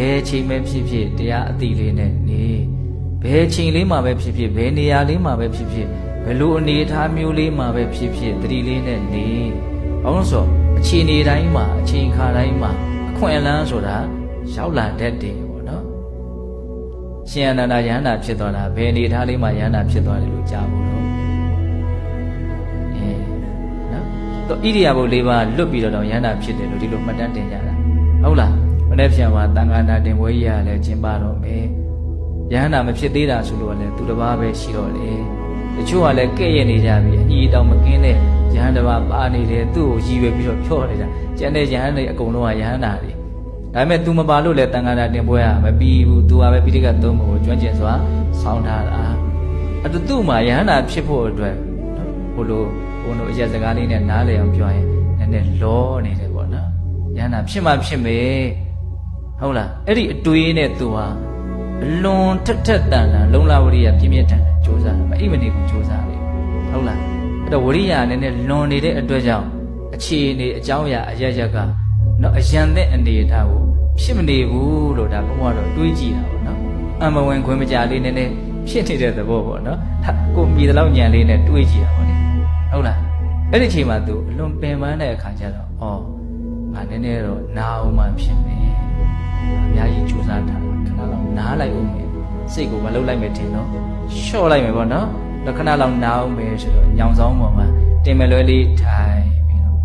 ယ်ချိန်ပဲဖြစ်ဖြစ်တရားအတိလေးနဲ့နေဘယ်ချိန်လေးမှာပဲဖြစ်ဖြစ်ဘယ်နေရာလေးမှာပဲဖြစ်ဖြစ်ဘယ်လိုအနေအထားမျိုးလေးမှာပဲဖြစ်ဖြစ်တတိလေးနဲ့နေဘာလို့ဆိုအချိန်နေတိုင်းမှာအချိန်ခါတိုင်းမှာအခွင့်အလမ်းဆိုတာရောက်လာတတ်တယ်ပေါ့နော်ရှင်အနန္ဒာယန္တာဖြစ်သွားတာဘယ်အနေအထားလေးမှာယန္တာဖြစ်သွားတယ်လို့ကြားဘူးတော့နော်တော့ဣရိယာပု၄ပါးလွတ်ပြီးတော့ယန္တာဖြစ်တယ်လို့ဒီလိုမှတ်တမ်းတင်ကြတာဟုတ်လားမနေ့ပြန်မှာတန်ခါနာတင်ပွဲကြီးရလဲကျင်းပတော့မယ်ယန္တာမဖြစ်သေးတာဆိုလို့လည်းသူတစ်ပါးပဲရှိတော့လေတချို့ကလည်းကဲ့ရဲ့နေကြပြီအကြီးတောင်မကင်းတဲ့ယဟန်တစ်ပါးပါနေတယ်သူ့ကိုရည်ရွယ်ပြီးတော့ဖြော့နေတာကျန်တဲ့ယဟန်တွေအကုန်လုံးကယဟန်နာတွေဒါပေမဲ့ तू မပါလို့လည်းတန်ခါနာတင်ပွဲကမပြီးဘူး तू ကပဲပိဋကသုံးဖို့ကျွမ်းကျင်စွာဆောင်းထားတာအဲ့တော့သူ့မှာယဟန်နာဖြစ်ဖို့အတွက်ဟိုလိုအရက်စကားလေးနဲ့နားလည်အောင်ပြောရင်နည်းနည်းလောနေတယ်ပေါ့နော်ယဟန်နာဖြစ်မှဖြစ်မယ်ဟုတ်လားအဲ့ဒီအတွေးနဲ့ तू ဟာအလွန်ထက်ထက်တန်တန်လုံလဝရိယပြင်းပြင်းထန်ထန်ကြိုးစားတယ်မအိပ်မနေဘူးကြိုးစားတယ်ဟုတ်လားအဲ့တော့ဝရိယနည်းနည်းလွန်နေတဲ့အတွက်ကြောင့်အခြေအနေအကြောင်းအရာအရရကတော့အရန်တဲ့အနေအထားကိုဖြစ်မနေဘူးလို့ဒါဘုံကတော့တွေးကြည့်တာပေါ့နော်အမဝင်ခွင့်မကြလေးနည်းနည်းဖြစ်နေတဲ့သဘောပေါ့နော်ကိုမိတဲ့လောက်ညံလေးနဲ့တွေးကြည့်တာပေါ့လေဟုတ်လားအဲ့ဒီအချိန်မှာသူအလွန်ပင်ပန်းတဲ့အခါကျတော့ငါနည်းနည်းတော့နာအောင်မှဖြစ်မယ်အများကြီးကြိုးစားတာခဏလောက်နားလိုက်ဦးမယ်စိတ်ကိုမလှုပ်လိုက်မယ်ထင်တော့လျှော့လိုက်မယ်ပေါ့နော်ခဏလောက်နားအောင်မယ်ဆိုတော့ညောင်ဆောင်ပေါ်မှာတင်မလွဲလေးထိုင်ပြီးတော့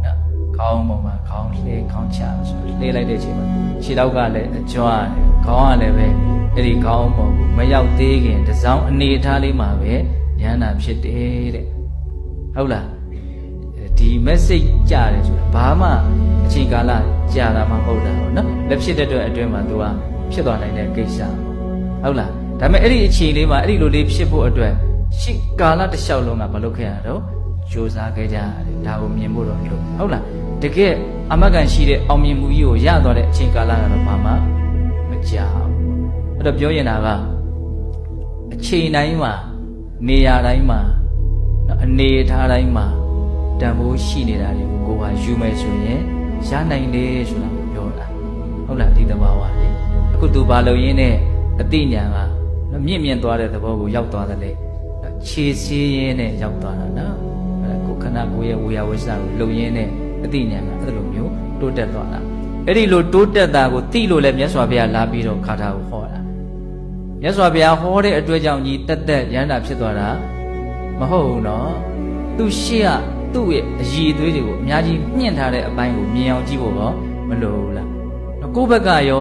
နော်ခေါင်းပေါ်မှာခေါင်းလှဲခေါင်းချဆိုလှဲလိုက်တဲ့အချိန်မှာခြေထောက်ကလည်းအကျွမ်းတယ်ခေါင်းကလည်းပဲအဲ့ဒီခေါင်းပေါ်ကိုမရောက်သေးခင်တစောင်းအနေထားလေးမှာပဲဉာဏ်နာဖြစ်တယ်တဲ့ဟုတ်လားဒီ message ကြားတယ်ဆိုတာဘာမှအချိန်ကာလကြာတာမှမဟုတ်တာပေါ့နော်လက်ဖြစ်တဲ့အတွက်အတွင်းမှာ तू ကဖြစ်သွားနိုင်တဲ့ကိစ္စဟုတ်လားဒါပေမဲ့အဲ့ဒီအခြေလေးမှာအဲ့ဒီလိုလေးဖြစ်ဖို့အတွက်ရှိကာလတစ်လျှောက်လုံးကမလုပ်ခဲ့ရတော့ကြိုးစားခဲ့ကြရတယ်ဒါကိုမြင်ဖို့တော့လို့ဟုတ်လားတကယ်အမကန်ရှိတဲ့အောင်မြင်မှုကြီးကိုရသွားတဲ့အချိန်ကာလကတော့ဘာမှမကြာဘူးအဲ့တော့ပြောရင်တာကအချိန်တိုင်းမှာနေရာတိုင်းမှာအနေထားတိုင်းမှာတန်ဖိုးရှိနေတာတွေကိုကိုယ်ဟာယူမယ်ဆိုရင်ရနိုင်တယ်ဆိုတာကိုပြောတာဟုတ်လားဒီသဘာဝလေးအခုသူဘာလို့ရင်းနဲ့အတိညာကမြင့်မြင့်သွားတဲ့သဘောကိုရောက်သွားတယ်လေခြေစည်းရင်းနဲ့ရောက်သွားတာနော်ကိုခဏကိုရဲ့ဝေယဝိစာကိုလုံရင်းနဲ့အတိညာကအဲ့လိုမျိုးတိုးတက်သွားတာအဲ့ဒီလိုတိုးတက်တာကိုသိလို့လဲမြတ်စွာဘုရားလာပြီးတော့ခါထာကိုဟောတာမြတ်စွာဘုရားဟောတဲ့အတွက်ကြောင့်ကြီးတက်တက်ရဟန္တာဖြစ်သွားတာမဟုတ်ဘူးနော်သူရှေ့ကသူ့ရဲ့အည်အသွေးတွေကိုအများကြီးမြင့်ထားတဲ့အပိုင်းကိုမြင်အောင်ကြည့်ဖို့တော့မလိုဘူးလားကိုယ့်ဘက်ကရော